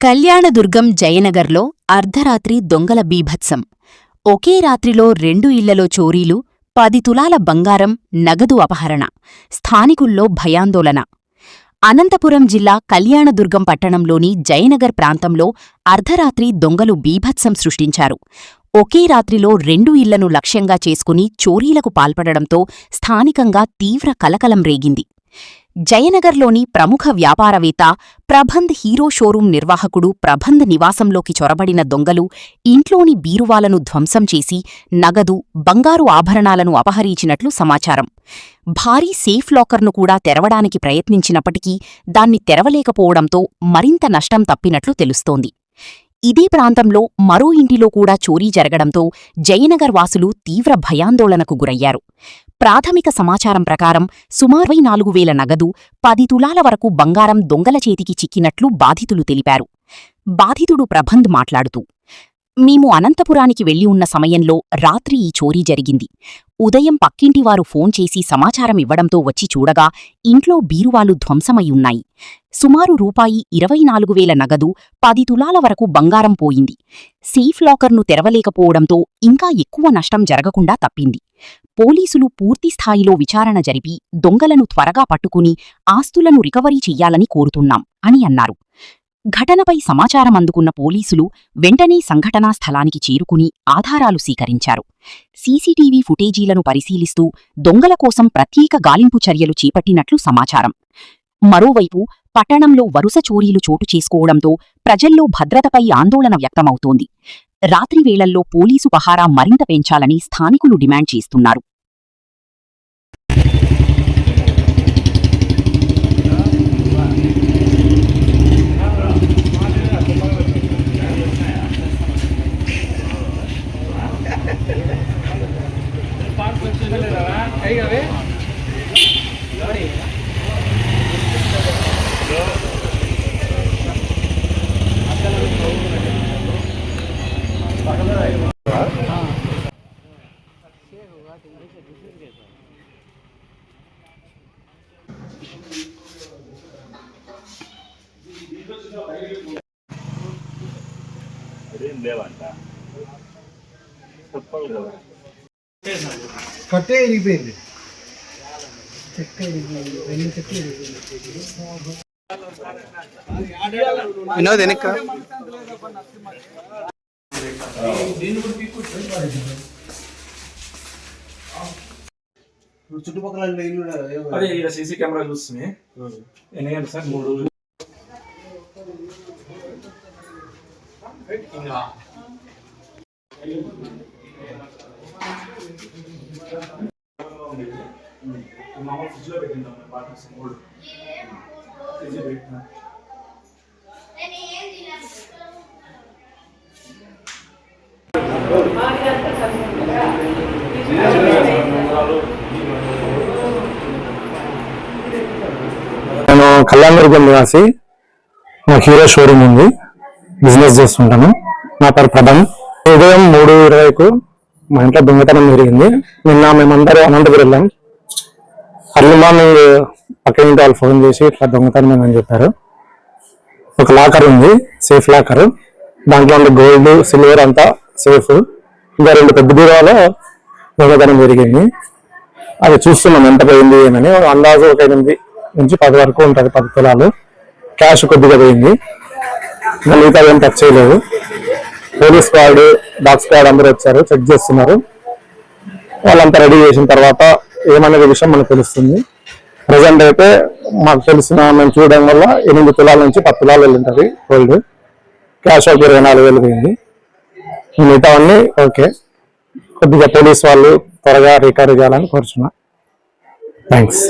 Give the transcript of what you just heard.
కళ్యాణదుర్గం జయనగర్లో అర్ధరాత్రి దొంగల బీభత్సం. ఒకే రాత్రిలో 2 ఇళ్లలో చోరీలు, 10 తులాల బంగారం, నగదు అపహరణ. స్థానికుల్లో భయాందోళన. అనంతపురం జిల్లా కళ్యాణదుర్గం పట్టణంలోని జయనగర్ ప్రాంతంలో అర్ధరాత్రి దొంగలు బీభత్సం సృష్టించారు. ఒకే రాత్రిలో 2 ఇళ్లను లక్ష్యంగా చేసుకుని చోరీలకు పాల్పడడంతో స్థానికంగా తీవ్ర కలకలం రేగింది. జయనగర్లోని ప్రముఖ వ్యాపారవేత్త, ప్రభంద్ హీరో షోరూం నిర్వాహకుడు ప్రభంద్ నివాసంలోకి చొరబడిన దొంగలు ఇంట్లోని బీరువాలను ధ్వంసం చేసి నగదు, బంగారు ఆభరణాలను అపహరించినట్లు సమాచారం. భారీ సేఫ్ లాకర్ను కూడా తెరవడానికి ప్రయత్నించినప్పటికీ దాన్ని తెరవలేకపోవడంతో మరింత నష్టం తప్పినట్లు తెలుస్తోంది. ఇదే ప్రాంతంలో మరో ఇంటిలో కూడా చోరీ జరగడంతో జయనగర్ వాసులు తీవ్ర భయాందోళనకు గురయ్యారు. ప్రాథమిక సమాచారం ప్రకారం సుమారు 24,000 నగదు, 10 తులాల వరకు బంగారం దొంగల చేతికి చిక్కినట్లు బాధితులు తెలిపారు. బాధితుడు ప్రభంద్ మాట్లాడుతూ, మేము అనంతపురానికి వెళ్లి ఉన్న సమయంలో రాత్రి ఈ చోరీ జరిగింది. ఉదయం పక్కింటివారు ఫోన్ చేసి సమాచారం ఇవ్వడంతో వచ్చి చూడగా ఇంట్లో బీరువాలు ధ్వంసమయ్యున్నాయి. సుమారు రూపాయి 24,000 నగదు, 10 తులాల వరకు బంగారం పోయింది. సేఫ్ లాకర్ను తెరవలేకపోవడంతో ఇంకా ఎక్కువ నష్టం జరగకుండా తప్పింది. పోలీసులు పూర్తిస్థాయిలో విచారణ జరిపి దొంగలను త్వరగా పట్టుకుని ఆస్తులను రికవరీ చెయ్యాలని కోరుతున్నాం అని అన్నారు. ఘటనపై సమాచారం అందుకున్న పోలీసులు వెంటనే సంఘటనా స్థలానికి చేరుకుని ఆధారాలు సేకరించారు. సీసీటీవీ ఫుటేజీలను పరిశీలిస్తూ దొంగల కోసం ప్రత్యేక గాలింపు చర్యలు చేపట్టినట్లు సమాచారం. మరోవైపు పట్టణంలో వరుస చోరీలు చోటు చేసుకోవడంతో ప్రజల్లో భద్రతపై ఆందోళన వ్యక్తమవుతోంది. రాత్రివేళల్లో పోలీసు పహారా మరింత పెంచాలని స్థానికులు డిమాండ్ చేస్తున్నారు. కట్టే ఇరిగిపోయింది. వినోద్ వెనక చుట్టుపక్కల అదే ఇక్కడ సీసీ కెమెరా చూస్తుంది. ఎన్ని గంటలు సార్? 3 రోజులు. మామూలు ఫ్రిడ్జ్ లో పెట్టిందాం బాటిల్స్ 3 ఫ్రిడ్జ్ పెట్టినా. నేను కళ్యాణదుర్గం నివాసి. మా హీరో షోరూమ్ ఉంది, బిజినెస్ చేస్తుంటాను. నా పేరు ప్రభంద్. ఉదయం 3:20కు మా ఇంట్లో దొంగతనం జరిగింది. నిన్న మేమందరూ అనంతపురం వెళ్ళాం. అర్లీ మార్నింగ్ పక్కన ఇంటి వాళ్ళు ఫోన్ చేసి ఇట్లా దొంగతనం అని చెప్పారు. ఒక లాకర్ ఉంది, సేఫ్ లాకర్. దాంట్లో ఉండే గోల్డ్, సిల్వర్ అంతా సేఫ్. ఇంకా 2 పెద్ద బీరువాలో దొంగతనం జరిగింది. అది చూస్తున్నాం ఎంత పోయింది ఏమని. అందాజు ఒక 8 నుంచి 10 వరకు ఉంటుంది, 10 తులాలు. క్యాష్ కొద్దిగా పోయింది, మిగతా ఏం టచ్ చేయలేదు. పోలీస్ స్క్వాడ్, డాగ్ స్క్వాడ్ అందరూ వచ్చారు, చెక్ చేస్తున్నారు. వాళ్ళంతా రెడీ చేసిన తర్వాత ఏమనేది విషయం మనకు తెలుస్తుంది. ప్రజెంట్ అయితే మాకు తెలిసిన మేము చూడడం వల్ల 8 తులాల నుంచి 10 తులాలు వెళ్ళింటుంది గోల్డ్. క్యాష్ ఒక 24,000 పోయింది. మిగతావన్నీ ఓకే. కొద్దిగా పోలీస్ వాళ్ళు త్వరగా రికవరీ చేయాలని కోరుచున్నా. థ్యాంక్స్.